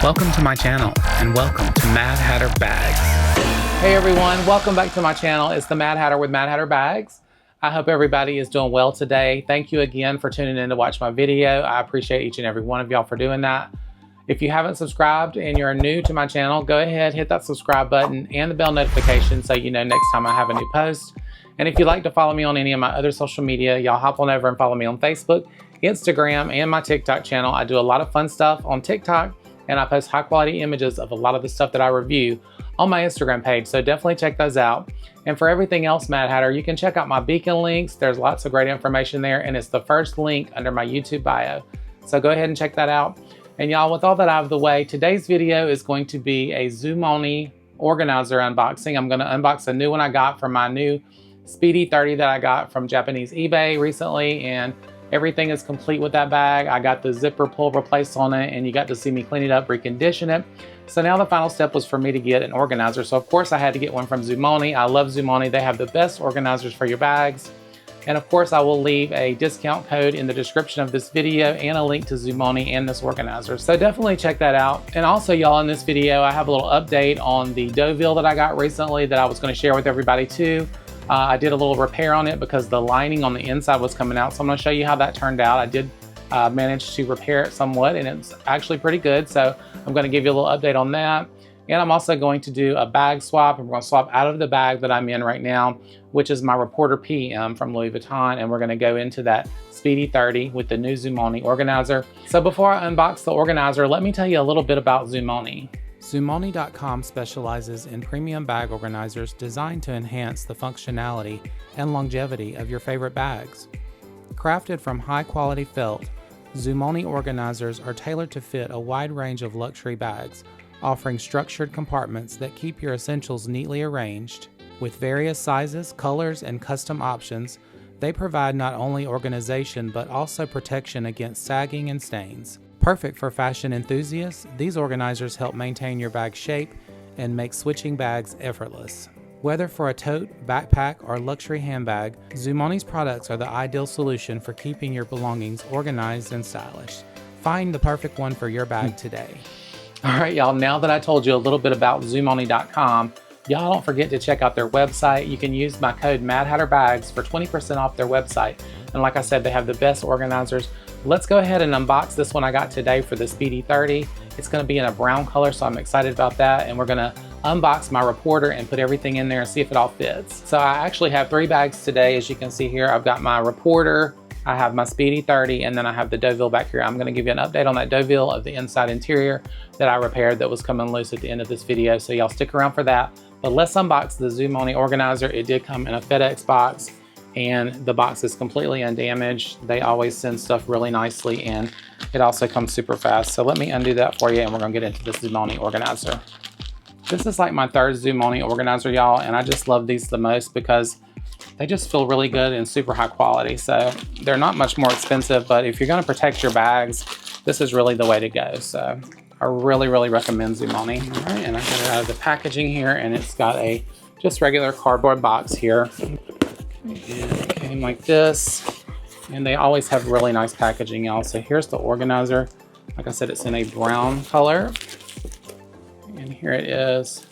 Welcome to my channel and welcome to Mad Hatter Bags. Hey everyone, welcome back to my channel. It's the Mad Hatter with Mad Hatter Bags. I hope everybody is doing well today. Thank you again for tuning in to watch my video. I appreciate each and every one of y'all for doing that. If you haven't subscribed and you're new to my channel, go ahead, hit that subscribe button and the bell notification so you know next time I have a new post. And if you'd like to follow me on any of my other social media, y'all hop on over and follow me on Facebook, Instagram, and my TikTok channel. I do a lot of fun stuff on TikTok, and I post high quality images of a lot of the stuff that I review on my Instagram page, so definitely check those out. And for everything else Mad Hatter, you can check out my beacon links. There's lots of great information there, and it's the first link under my YouTube bio. So go ahead and check that out. And y'all, with all that out of the way, today's video is going to be a Zoomoni Organizer unboxing. I'm gonna unbox a new one I got from my new Speedy 30 that I got from Japanese eBay recently, and everything is complete with that bag. I got the zipper pull replaced on it, and you got to see me clean it up, recondition it. So now the final step was for me to get an organizer. So of course I had to get one from Zoomoni. I love Zoomoni. They have the best organizers for your bags. And of course I will leave a discount code in the description of this video and a link to Zoomoni and this organizer. So definitely check that out. And also y'all, in this video, I have a little update on the Deauville that I got recently that I was gonna share with everybody too. I did a little repair on it because the lining on the inside was coming out. So I'm gonna show you how that turned out. I did manage to repair it somewhat, and it's actually pretty good. So I'm gonna give you a little update on that. And I'm also going to do a bag swap, and we're gonna swap out of the bag that I'm in right now, which is my Reporter PM from Louis Vuitton. And we're gonna go into that Speedy 30 with the new Zoomoni Organizer. So before I unbox the organizer, let me tell you a little bit about Zoomoni. Zoomoni.com specializes in premium bag organizers designed to enhance the functionality and longevity of your favorite bags. Crafted from high-quality felt, Zoomoni organizers are tailored to fit a wide range of luxury bags, offering structured compartments that keep your essentials neatly arranged. With various sizes, colors, and custom options, they provide not only organization but also protection against sagging and stains. Perfect for fashion enthusiasts, these organizers help maintain your bag's shape and make switching bags effortless. Whether for a tote, backpack, or luxury handbag, Zoomoni's products are the ideal solution for keeping your belongings organized and stylish. Find the perfect one for your bag today. All right, y'all, now that I told you a little bit about Zoomoni.com, y'all don't forget to check out their website. You can use my code MADHATTERBAGS for 20% off their website. And like I said, they have the best organizers. Let's go ahead and unbox this one I got today for the Speedy 30. It's gonna be in a brown color, so I'm excited about that. And we're gonna unbox my Reporter and put everything in there and see if it all fits. So I actually have 3 bags today. As you can see here, I've got my Reporter, I have my Speedy 30, and then I have the Deauville back here. I'm gonna give you an update on that Deauville of the inside interior that I repaired that was coming loose at the end of this video. So y'all stick around for that. But let's unbox the Zoomoni Organizer. It did come in a FedEx box, and the box is completely undamaged. They always send stuff really nicely, and it also comes super fast. So let me undo that for you, and we're gonna get into this Zoomoni Organizer. This is like my 3rd Zoomoni Organizer, y'all, and I just love these the most because they just feel really good and super high quality. So they're not much more expensive, but if you're gonna protect your bags, this is really the way to go. So I really, really recommend Zoomoni. All right, and I got it out of the packaging here, and it's got a just regular cardboard box here. And it came like this, and they always have really nice packaging, y'all. So here's the organizer. Like I said, it's in a brown color, and here it is.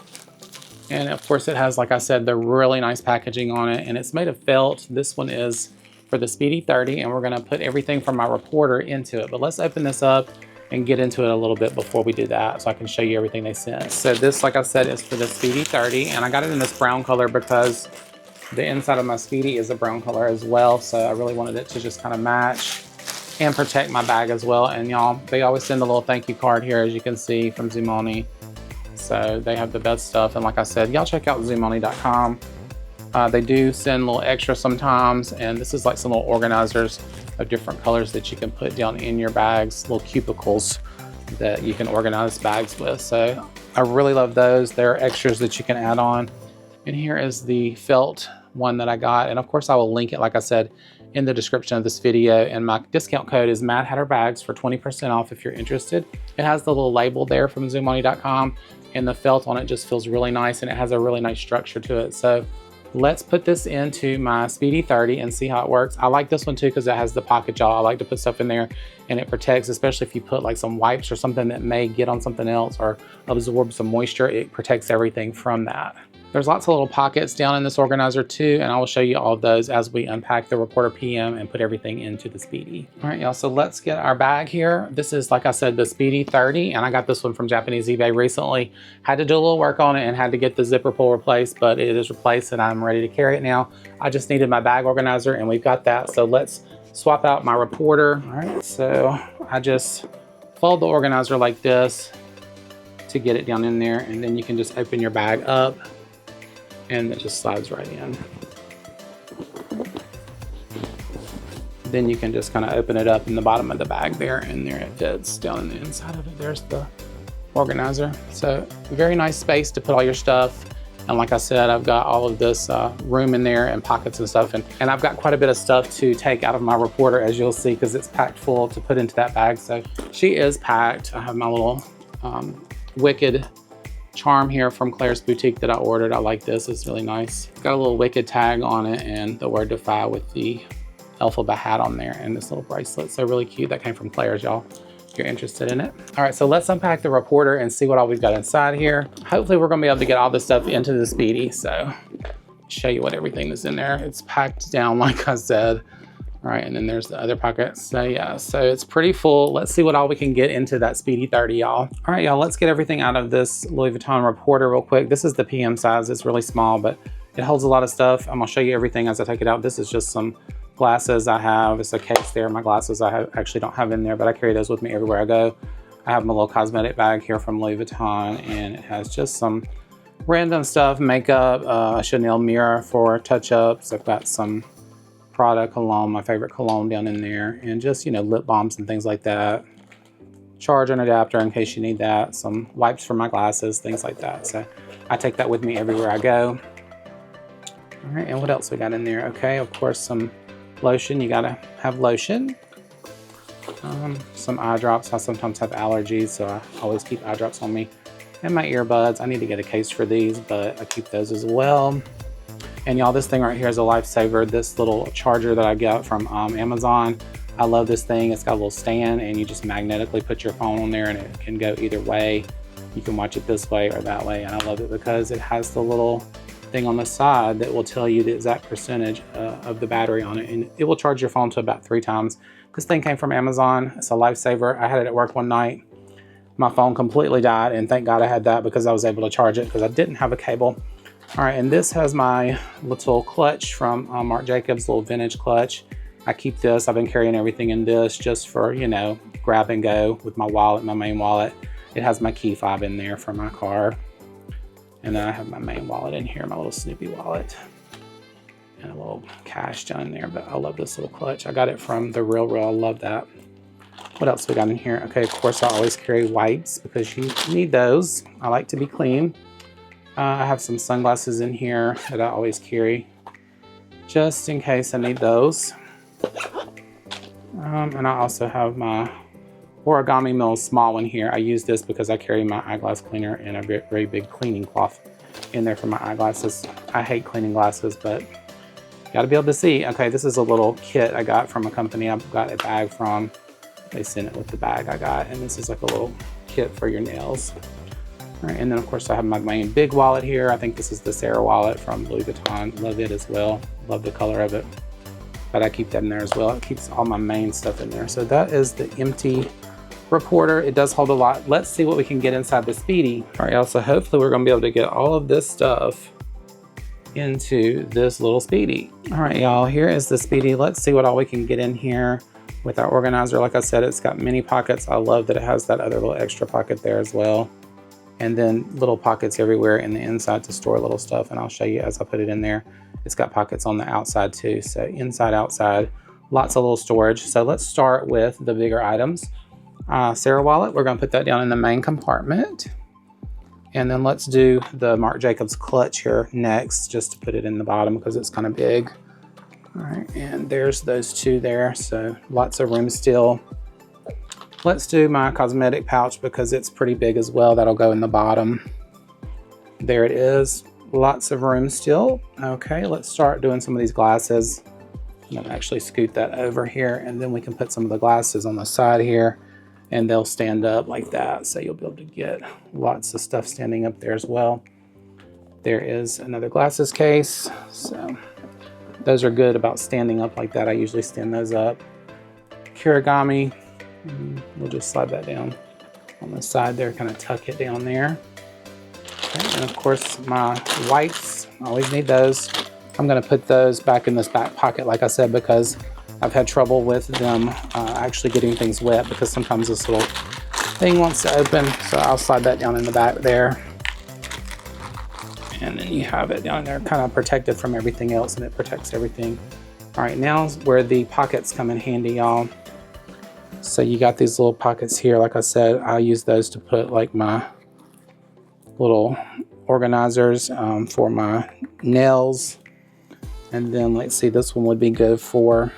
And of course it has, like I said, the really nice packaging on it, and it's made of felt. This one is for the Speedy 30, and we're gonna put everything from my Reporter into it. But let's open this up and get into it a little bit before we do that, so I can show you everything they sent. So this, like I said, is for the Speedy 30, and I got it in this brown color because the inside of my Speedy is a brown color as well, so I really wanted it to just kind of match and protect my bag as well. And y'all, they always send a little thank you card here, as you can see, from Zoomoni. So they have the best stuff, and like I said, y'all check out Zoomoni.com. They do send little extras sometimes, and this is like some little organizers of different colors that you can put down in your bags, little cubicles that you can organize bags with. So I really love those. There are extras that you can add on. And here is the felt one that I got. And of course I will link it, like I said, in the description of this video. And my discount code is MADHATTERBAGS for 20% off if you're interested. It has the little label there from Zoomoni.com, and the felt on it just feels really nice, and it has a really nice structure to it. So let's put this into my Speedy 30 and see how it works. I like this one too because it has the pocket jaw. I like to put stuff in there and it protects, especially if you put like some wipes or something that may get on something else or absorb some moisture. It protects everything from that. There's lots of little pockets down in this organizer too, and I will show you all of those as we unpack the Reporter PM and put everything into the Speedy. All right, y'all, so let's get our bag here. This is, like I said, the Speedy 30, and I got this one from Japanese eBay recently. Had to do a little work on it and had to get the zipper pull replaced, but it is replaced and I'm ready to carry it now. I just needed my bag organizer and we've got that, so let's swap out my Reporter. All right, so I just fold the organizer like this to get it down in there, and then you can just open your bag up and it just slides right in. Then you can just kind of open it up in the bottom of the bag there, and there it fits down in the inside of it. There's the organizer. So very nice space to put all your stuff. And like I said, I've got all of this room in there and pockets and stuff. And I've got quite a bit of stuff to take out of my Reporter, as you'll see, because it's packed full to put into that bag. So she is packed. I have my little Wicked charm here from Claire's Boutique that I ordered. I like this, it's really nice. Got a little Wicked tag on it and the word Defy with the Elphaba hat on there and this little bracelet. So really cute. That came from Claire's, y'all, if you're interested in it. All right, so let's unpack the Reporter and see what all we've got inside here. Hopefully we're gonna be able to get all this stuff into the Speedy. So show you what everything is in there. It's packed down, like I said. All right, and then there's the other pocket. So yeah, so it's pretty full. Let's see what all we can get into that Speedy 30, y'all. All right, y'all, let's get everything out of this Louis Vuitton Reporter real quick. This is the PM size. It's really small, but it holds a lot of stuff. I'm gonna show you everything as I take it out. This is just some glasses I have. It's a case there. My glasses actually don't have in there, but I carry those with me everywhere I go. I have my little cosmetic bag here from Louis Vuitton, and it has just some random stuff, makeup, a Chanel mirror for touch-ups. I've got some Prada cologne, my favorite cologne, down in there, and just, you know, lip balms and things like that. Charger and adapter in case you need that. Some wipes for my glasses, things like that. So I take that with me everywhere I go. All right, and what else we got in there? Okay, of course, some lotion. You gotta have lotion. Some eye drops. I sometimes have allergies, so I always keep eye drops on me. And my earbuds. I need to get a case for these, but I keep those as well. And y'all, this thing right here is a lifesaver. This little charger that I got from Amazon. I love this thing. It's got a little stand and you just magnetically put your phone on there and it can go either way. You can watch it this way or that way. And I love it because it has the little thing on the side that will tell you the exact percentage of the battery on it. And it will charge your phone to about 3 times. This thing came from Amazon. It's a lifesaver. I had it at work one night. My phone completely died, and thank God I had that because I was able to charge it because I didn't have a cable. All right, and this has my little clutch from Marc Jacobs, little vintage clutch. I keep this. I've been carrying everything in this just for, you know, grab and go with my wallet, my main wallet. It has my key fob in there for my car. And then I have my main wallet in here, my little Snoopy wallet. And a little cash down in there, but I love this little clutch. I got it from The Real Real. I love that. What else we got in here? Okay, of course, I always carry wipes because you need those. I like to be clean. I have some sunglasses in here that I always carry just in case I need those. And I also have my Origami Mill small one here. I use this because I carry my eyeglass cleaner and a very big cleaning cloth in there for my eyeglasses. I hate cleaning glasses, but you gotta be able to see. Okay, this is a little kit I got from a company I got a bag from. They sent it with the bag I got, and this is like a little kit for your nails. All right, and then of course I have my main big wallet here. I think this is the Sarah wallet from Louis Vuitton. Love it as well. Love the color of it. But I keep that in there as well. It keeps all my main stuff in there. So that is the empty Reporter. It does hold a lot. Let's see what we can get inside the Speedy. All right, y'all, so hopefully we're gonna be able to get all of this stuff into this little Speedy. All right, y'all, here is the Speedy. Let's see what all we can get in here with our organizer. Like I said, it's got many pockets. I love that it has that other little extra pocket there as well. And then little pockets everywhere in the inside to store little stuff. And I'll show you as I put it in there. It's got pockets on the outside too. So inside, outside, lots of little storage. So let's start with the bigger items. Sarah wallet, we're gonna put that down in the main compartment. And then let's do the Marc Jacobs clutch here next, just to put it in the bottom because it's kind of big. All right, and there's those two there. So lots of room still. Let's do my cosmetic pouch because it's pretty big as well. That'll go in the bottom. There it is. Lots of room still. Okay, let's start doing some of these glasses. I'm gonna actually scoot that over here, and then we can put some of the glasses on the side here, and they'll stand up like that. So you'll be able to get lots of stuff standing up there as well. There is another glasses case. So those are good about standing up like that. I usually stand those up. Kirigami, we'll just slide that down on the side there, kind of tuck it down there. Okay, and of course my wipes, I always need those. I'm gonna put those back in this back pocket, like I said, because I've had trouble with them actually getting things wet, because sometimes this little thing wants to open. So I'll slide that down in the back there. And then you have it down there kind of protected from everything else, and it protects everything. All right, now is where the pockets come in handy, y'all. So you got these little pockets here. Like I said, I'll use those to put like my little organizers for my nails. And then let's see, this one would be good for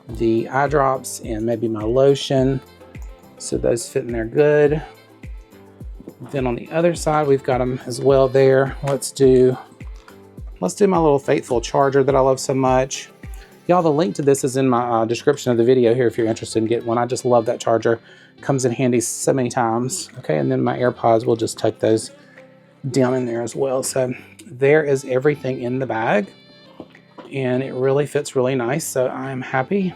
the eye drops and maybe my lotion. So those fit in there good. Then on the other side, we've got them as well there. Let's do my little faithful charger that I love so much. Y'all, the link to this is in my description of the video here if you're interested in getting one. I just love that charger. Comes in handy so many times. Okay, and then my AirPods, we'll just tuck those down in there as well. So there is everything in the bag, and it really fits really nice. So I'm happy.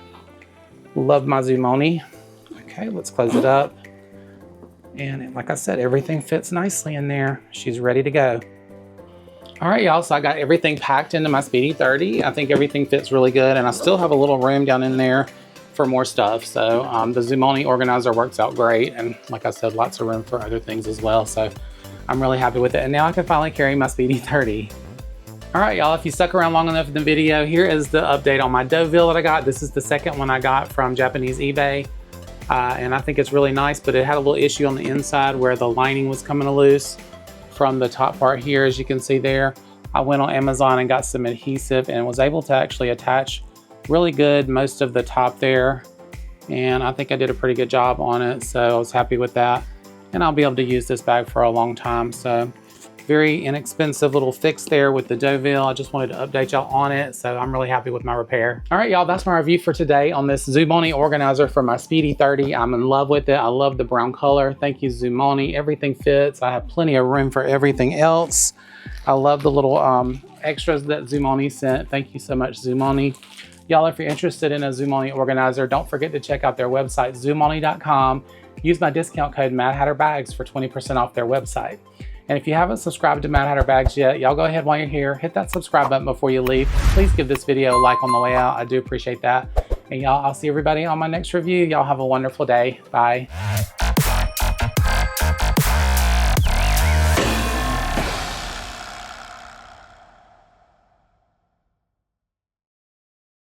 Love my Zoomoni. Okay, let's close it up. And like I said, everything fits nicely in there. She's ready to go. All right, y'all, so I got everything packed into my Speedy 30. I think everything fits really good, and I still have a little room down in there for more stuff. So the Zoomoni Organizer works out great, and like I said, lots of room for other things as well. So I'm really happy with it, and now I can finally carry my Speedy 30. All right, y'all, if you stuck around long enough in the video, here is the update on my Deauville that I got. This is the second one I got from Japanese eBay. And I think it's really nice, but it had a little issue on the inside where the lining was coming loose from the top part here, as you can see there. I went on Amazon and got some adhesive and was able to actually attach really good most of the top there. And I think I did a pretty good job on it, so I was happy with that. And I'll be able to use this bag for a long time. So very inexpensive little fix there with the Deauville. I just wanted to update y'all on it, so I'm really happy with my repair. All right, y'all, that's my review for today on this Zoomoni Organizer for my Speedy 30. I'm in love with it. I love the brown color. Thank you, Zoomoni. Everything fits. I have plenty of room for everything else. I love the little extras that Zoomoni sent. Thank you so much, Zoomoni. Y'all, if you're interested in a Zoomoni Organizer, don't forget to check out their website, zoomoni.com. Use my discount code madhatterbags for 20% off their website. And if you haven't subscribed to Mad Hatter Bags yet, y'all go ahead while you're here, hit that subscribe button before you leave. Please give this video a like on the way out. I do appreciate that. And y'all, I'll see everybody on my next review. Y'all have a wonderful day. Bye.